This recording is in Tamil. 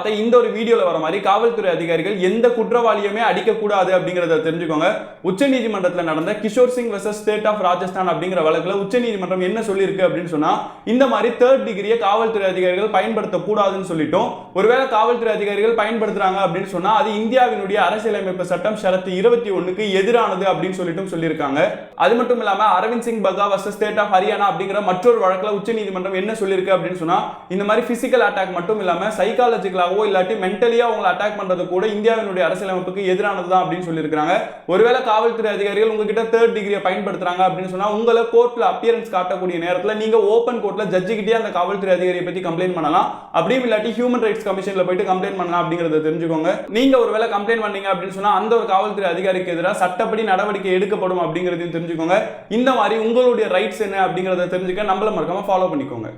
பார்த்த இந்த ஒரு வீடியோல வர மாதிரி காவல்துறை அதிகாரிகள் எந்த குற்றவாளியுமே அடிக்க கூடாது அப்படிங்கறத தெரிஞ்சுக்கோங்க. உச்சநீதிமன்றத்தில் நடந்த Kishore Singh versus state of Rajasthan அப்படிங்கிற வழக்குல உச்சநீதிமன்றம் என்ன சொல்லியிருக்கு அப்படின்னு சொன்னா, இந்த மாதிரி தேர்ட் டிகிரியை காவல்துறை அதிகாரிகள் பயன்படுத்த கூடாதுன்னு சொல்லிட்டோம். ஒருவேளை காவல்துறை அதிகாரிகள் பயன்படுத்துறாங்க அப்படின்னு சொன்னா அது இந்தியாவினுடைய அரசியலமைப்பு சட்டம் ஷரத்து 21க்கு எதிரானது அப்படின்னு சொல்லியிருக்காங்க. அது மட்டும் இல்லாம அரவிந்த் சிங் பகா வெர்சஸ் ஸ்டேட் ஆஃப் ஹரியானா அப்படிங்கிற மற்றொரு வழக்குல உச்சநீதிமன்றம் என்ன சொல்லியிருக்கு அப்படின்னு சொன்னா, இந்த மாதிரி பிசிக்கல் அட்டாக் மட்டும் இல்லாம சைக்காலஜிக்கலாவோ இல்லாட்டி மென்டலியா உங்களை அட்டாக் பண்றது கூட இந்தியாவினுடைய அரசியலமைப்புக்கு எதிரானது தான் அப்படின்னு சொல்லியிருக்காங்க. ஒருவேளை காவல்துறை அதிகாரிகள் உங்ககிட்ட தேர்ட் டிகிரியை பயன்படுத்துறாங்க அப்படின்னு சொன்னா உங்களை கோர்ட்ல அப்பியரன்ஸ் காட்டக்கூடிய நேரத்தில் நீங்க ஓபன் கோர்ட்ல ஜட்ஜி கிட்டே அந்த காவல்துறை அதிகாரியை பத்தி கம்ப்ளைண்ட் பண்ணலாம். அப்படியும் இல்லாட்டி ஹியூமன் ரைட்ஸ் கமிஷன்ல போயிட்டு கம்ப்ளைண்ட் பண்ணலாம் அப்படிங்கறத தெரிஞ்சுக்கோங்க. நீங்க ஒருவேளை கம்ப்ளைண்ட் பண்ணீங்க அப்படின்னு சொன்னா அந்த ஒரு காவல்துறை அதிகாரிக்கு எதிராக சட்டப்படி நடவடிக்கை எடுக்கப்படும் அப்படிங்கறதையும் தெரிஞ்சுக்கோங்க. இந்த மாதிரி உங்களுடைய ரைட்ஸ் என்ன அப்படிங்கறத தெரிஞ்சுக்க நம்மள மறக்காம ஃபாலோ பண்ணிக்கோங்க.